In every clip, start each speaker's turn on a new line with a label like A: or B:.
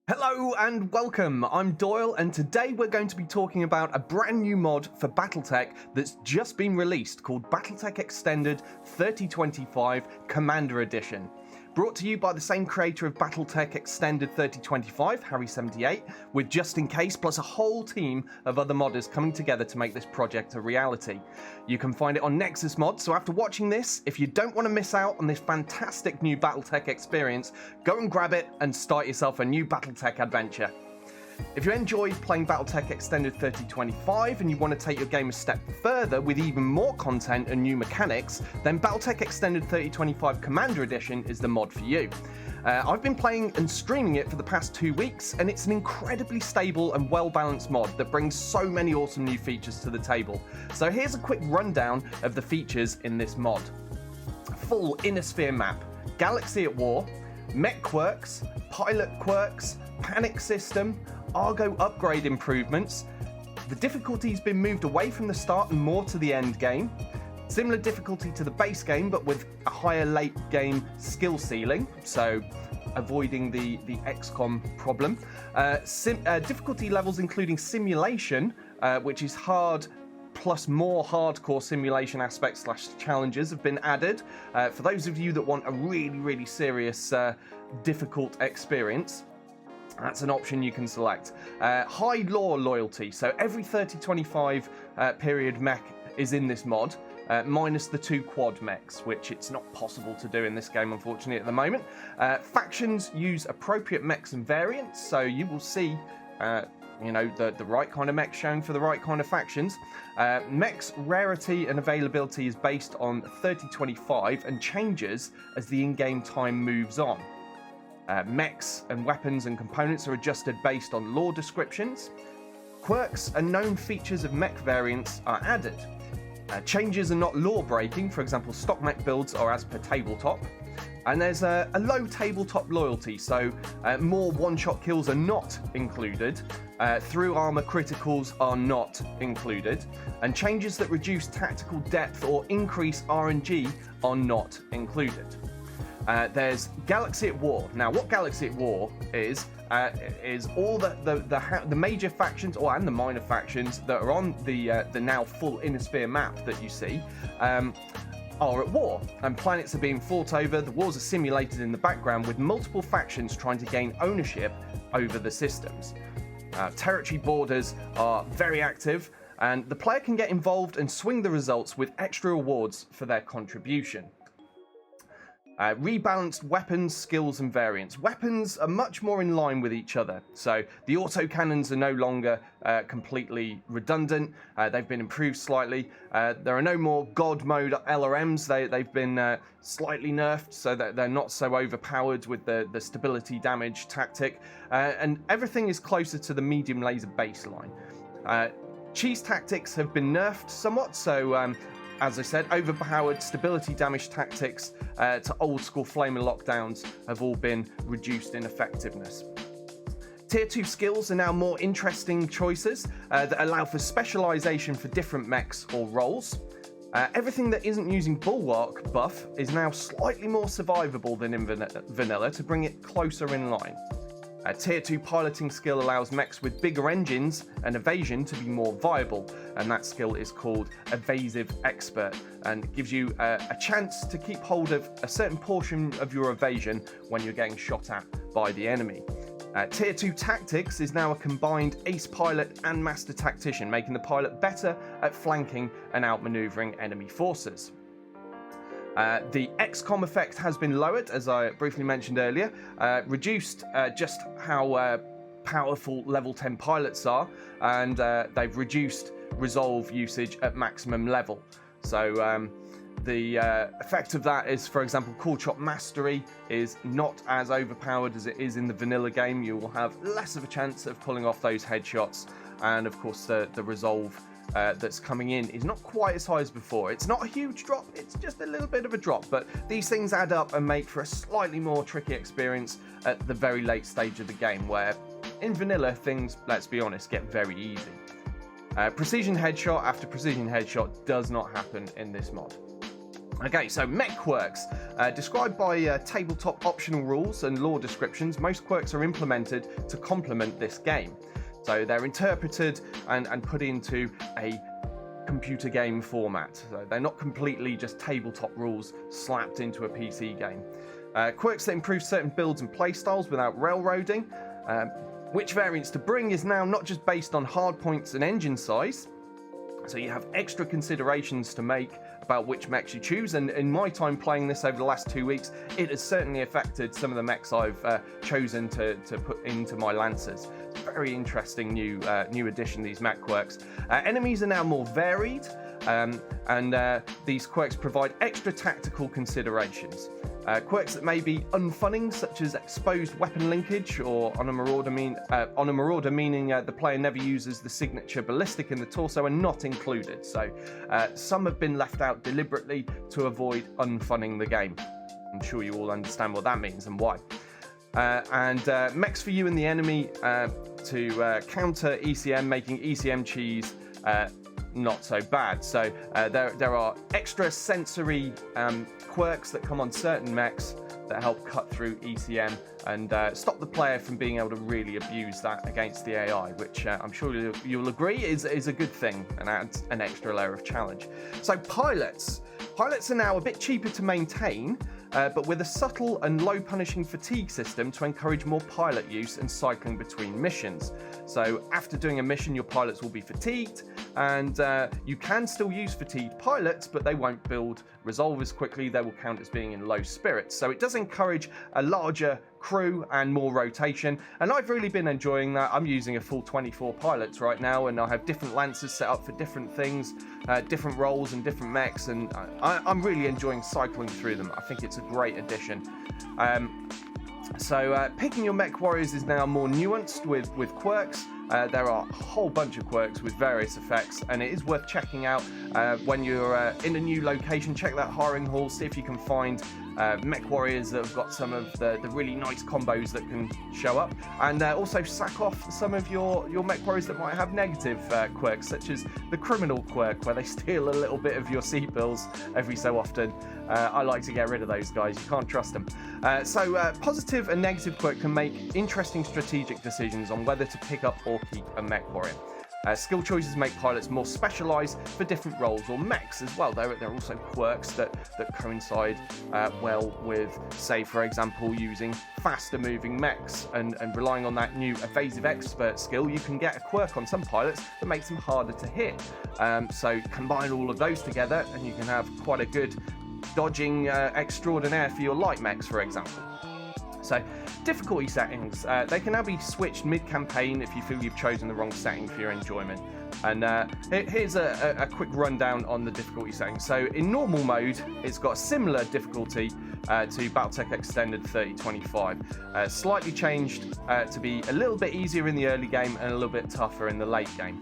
A: Hello and welcome, I'm Doyle, and today we're going to be talking about a brand new mod for BattleTech that's just been released called BattleTech Extended 3025 Commander Edition. Brought to you by the same creator of BattleTech Extended 3025, Harry78, with Just In Case, plus a whole team of other modders coming together to make this project a reality. You can find it on Nexus Mods, so after watching this, if you don't want to miss out on this fantastic new BattleTech experience, go and grab it and start yourself a new BattleTech adventure. If you enjoyed playing BattleTech Extended 3025 and you want to take your game a step further with even more content and new mechanics, then BattleTech Extended 3025 Commander Edition is the mod for you. I've been playing and streaming it for the past 2 weeks, and it's an incredibly stable and well-balanced mod that brings so many awesome new features to the table. So here's a quick rundown of the features in this mod. Full Inner Sphere map, Galaxy at War, Mech Quirks, Pilot Quirks, Panic System, Argo upgrade improvements. The difficulty's been moved away from the start and more to the end game. Similar difficulty to the base game, but with a higher late game skill ceiling, so avoiding the XCOM problem. Difficulty levels including simulation, which is hard, plus more hardcore simulation aspects / challenges have been added. For those of you that want a really serious difficult experience, that's an option you can select. High lore loyalty, so every 3025 period mech is in this mod, minus the 2 quad mechs, which it's not possible to do in this game, unfortunately, at the moment. Factions use appropriate mechs and variants, so you will see the right kind of mech shown for the right kind of factions. Mechs rarity and availability is based on 3025 and changes as the in-game time moves on. Mechs and weapons and components are adjusted based on lore descriptions. Quirks and known features of mech variants are added. Changes are not lore breaking, for example, stock mech builds are as per tabletop. And there's a low tabletop loyalty, so more one-shot kills are not included, through armor criticals are not included, and changes that reduce tactical depth or increase RNG are not included. There's Galaxy at War. Now, what Galaxy at War is all the major factions, and the minor factions that are on the now full Inner Sphere map that you see, are at war, and planets are being fought over. The wars are simulated in the background with multiple factions trying to gain ownership over the systems. Territory borders are very active, and the player can get involved and swing the results with extra awards for their contribution. Rebalanced weapons, skills and variants. Weapons are much more in line with each other, so the autocannons are no longer completely redundant. They've been improved slightly. There are no more God mode LRMs. They've been slightly nerfed so that they're not so overpowered with the stability damage tactic, and everything is closer to the medium laser baseline. Cheese tactics have been nerfed somewhat, so as I said, overpowered stability damage tactics to old school flame and lockdowns have all been reduced in effectiveness. Tier 2 skills are now more interesting choices that allow for specialization for different mechs or roles. Everything that isn't using Bulwark buff is now slightly more survivable than in vanilla to bring it closer in line. Tier 2 piloting skill allows mechs with bigger engines and evasion to be more viable, and that skill is called Evasive Expert, and gives you a chance to keep hold of a certain portion of your evasion when you're getting shot at by the enemy. Tier 2 Tactics is now a combined Ace Pilot and Master Tactician, making the pilot better at flanking and outmaneuvering enemy forces. The XCOM effect has been lowered, as I briefly mentioned earlier, reduced just how powerful level 10 pilots are, and they've reduced resolve usage at maximum level. So the effect of that is, for example, Call Shot Mastery is not as overpowered as it is in the vanilla game. You will have less of a chance of pulling off those headshots, and of course the resolve that's coming in is not quite as high as before. It's not a huge drop, it's just a little bit of a drop, but these things add up and make for a slightly more tricky experience at the very late stage of the game, where in vanilla things, let's be honest, get very easy. Precision headshot after precision headshot does not happen in this mod. Okay, so mech quirks. Described by tabletop optional rules and lore descriptions, most quirks are implemented to complement this game. So they're interpreted and put into a computer game format. So they're not completely just tabletop rules slapped into a PC game. Quirks that improve certain builds and playstyles without railroading. Which variants to bring is now not just based on hard points and engine size. So you have extra considerations to make about which mechs you choose, and in my time playing this over the last 2 weeks, it has certainly affected some of the mechs I've chosen to put into my Lancers. It's a very interesting new addition, these mech quirks. Enemies are now more varied, and these quirks provide extra tactical considerations. Quirks that may be unfunning, such as exposed weapon linkage, or on a marauder meaning the player never uses the signature ballistic in the torso, are not included. So some have been left out deliberately to avoid unfunning the game. I'm sure you all understand what that means and why. Mechs for you and the enemy to counter ECM, making ECM cheese not so bad. So there are extra sensory quirks that come on certain mechs that help cut through ECM and stop the player from being able to really abuse that against the AI, which I'm sure you'll agree is a good thing and adds an extra layer of challenge. So pilots are now a bit cheaper to maintain, but with a subtle and low punishing fatigue system to encourage more pilot use and cycling between missions. So after doing a mission, your pilots will be fatigued, and you can still use fatigued pilots, but they won't build resolve as quickly. They will count as being in low spirits. So it does encourage a larger crew and more rotation, and I've really been enjoying that. I'm using a full 24 pilots right now, and I have different Lancers set up for different things, different roles and different mechs, and I'm really enjoying cycling through them. I think it's a great addition. So picking your mech warriors is now more nuanced with quirks. There are a whole bunch of quirks with various effects, and it is worth checking out when you're in a new location. Check that hiring hall, see if you can find mech warriors that have got some of the really nice combos that can show up, and also sack off some of your mech warriors that might have negative quirks, such as the criminal quirk, where they steal a little bit of your seat bills every so often. I like to get rid of those guys. You can't trust them. So positive and negative quirk can make interesting strategic decisions on whether to pick up or keep a mech warrior. Skill choices make pilots more specialised for different roles or mechs as well. There are also quirks that coincide well with, say, for example, using faster moving mechs and relying on that new evasive expert skill. You can get a quirk on some pilots that makes them harder to hit. So combine all of those together and you can have quite a good dodging extraordinaire for your light mechs, for example. So, difficulty settings. They can now be switched mid-campaign if you feel you've chosen the wrong setting for your enjoyment. And here's a quick rundown on the difficulty settings. So, in normal mode, it's got a similar difficulty to BattleTech Extended 3025. Slightly changed to be a little bit easier in the early game and a little bit tougher in the late game.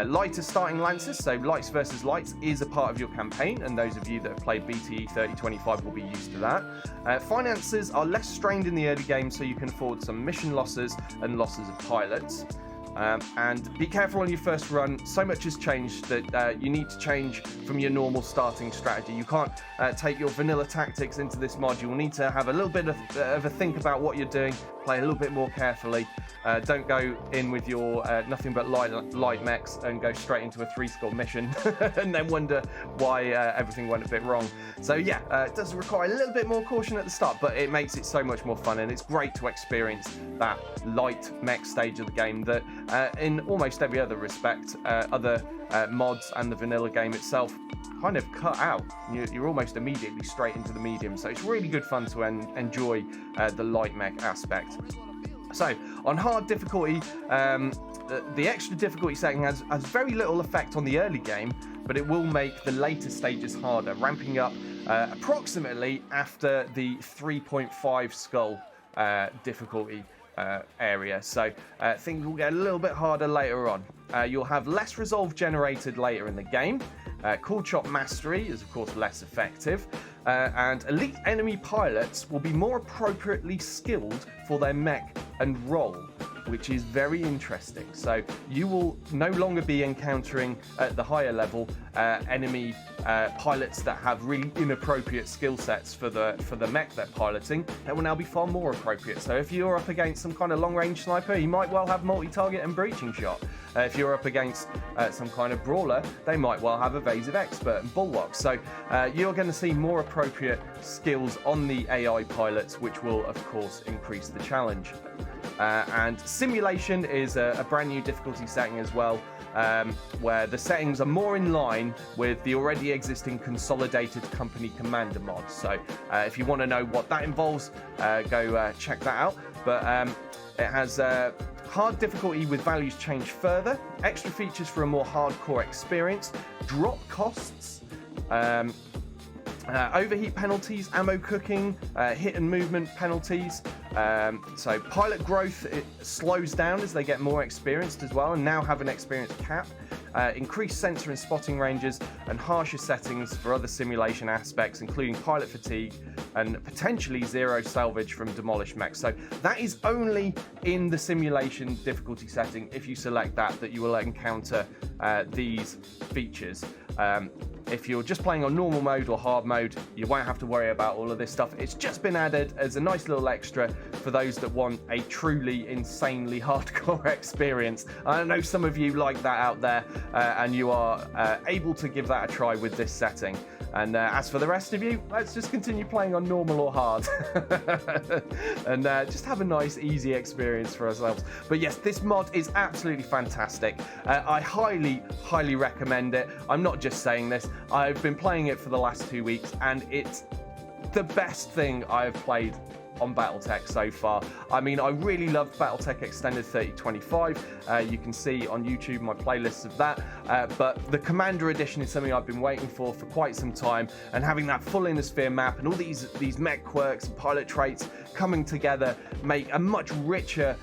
A: Lighter starting Lancers, so lights versus lights, is a part of your campaign, and those of you that have played BTE 3025 will be used to that. Finances are less strained in the early game, so you can afford some mission losses and losses of pilots. And be careful on your first run. So much has changed that you need to change from your normal starting strategy. You can't take your vanilla tactics into this mod. You'll need to have a little bit of a think about what you're doing, play a little bit more carefully. Don't go in with your nothing but light mechs and go straight into a 3-score mission and then wonder why everything went a bit wrong. So yeah, it does require a little bit more caution at the start, but it makes it so much more fun, and it's great to experience that light mech stage of the game that in almost every other respect, other mods and the vanilla game itself kind of cut out. You're almost immediately straight into the medium, so it's really good fun to enjoy the light mech aspect. So on hard difficulty, the extra difficulty setting has very little effect on the early game, but it will make the later stages harder, ramping up approximately after the 3.5 skull difficulty area. So things will get a little bit harder later on. You'll have less resolve generated later in the game. Cool Chop Mastery is of course less effective, and elite enemy pilots will be more appropriately skilled for their mech and role. which is very interesting. So you will no longer be encountering at the higher level enemy pilots that have really inappropriate skill sets for the mech they're piloting. They will now be far more appropriate. So if you're up against some kind of long-range sniper, you might well have multi-target and breaching shot. If you're up against some kind of brawler, they might well have evasive expert and bulwark. So you're going to see more appropriate skills on the AI pilots, which will of course increase the challenge. And simulation is a brand new difficulty setting as well, where the settings are more in line with the already existing consolidated company commander mod. So if you want to know what that involves, go check that out. But it has hard difficulty with values changed further, extra features for a more hardcore experience, drop costs, overheat penalties, ammo cooking, hit and movement penalties. So pilot growth, it slows down as they get more experienced as well, and now have an experience cap. Increased sensor and spotting ranges, and harsher settings for other simulation aspects, including pilot fatigue and potentially zero salvage from demolished mechs. So that is only in the simulation difficulty setting. If you select that you will encounter these features. If you're just playing on normal mode or hard mode, you won't have to worry about all of this stuff. It's just been added as a nice little extra for those that want a truly insanely hardcore experience. I know some of you like that out there, and you are able to give that a try with this setting. And as for the rest of you, let's just continue playing on normal or hard and just have a nice, easy experience for ourselves. But yes, this mod is absolutely fantastic. I highly, highly recommend it. I'm not just saying this. I've been playing it for the last 2 weeks, and it's the best thing I've played on BattleTech so far. I mean, I really loved BattleTech Extended 3025. You can see on YouTube my playlists of that. But the Commander Edition is something I've been waiting for quite some time, and having that full Innisphere map and all these mech quirks and pilot traits coming together make a much richer,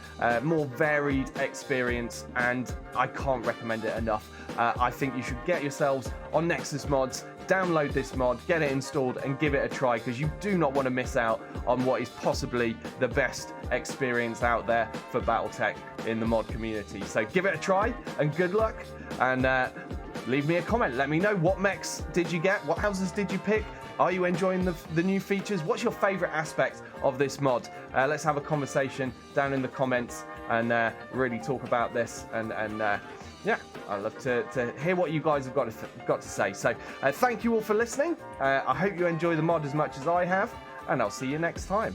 A: more varied experience, and I can't recommend it enough. I think you should get yourselves on Nexus Mods, download this mod, get it installed, and give it a try, because you do not want to miss out on what is possibly the best experience out there for BattleTech in the mod community. So give it a try, and good luck, and leave me a comment. Let me know, what mechs did you get? What houses did you pick? Are you enjoying the new features? What's your favourite aspect of this mod? Let's have a conversation down in the comments and really talk about this, and yeah, I'd love to hear what you guys have got to say. So thank you all for listening. I hope you enjoy the mod as much as I have, and I'll see you next time.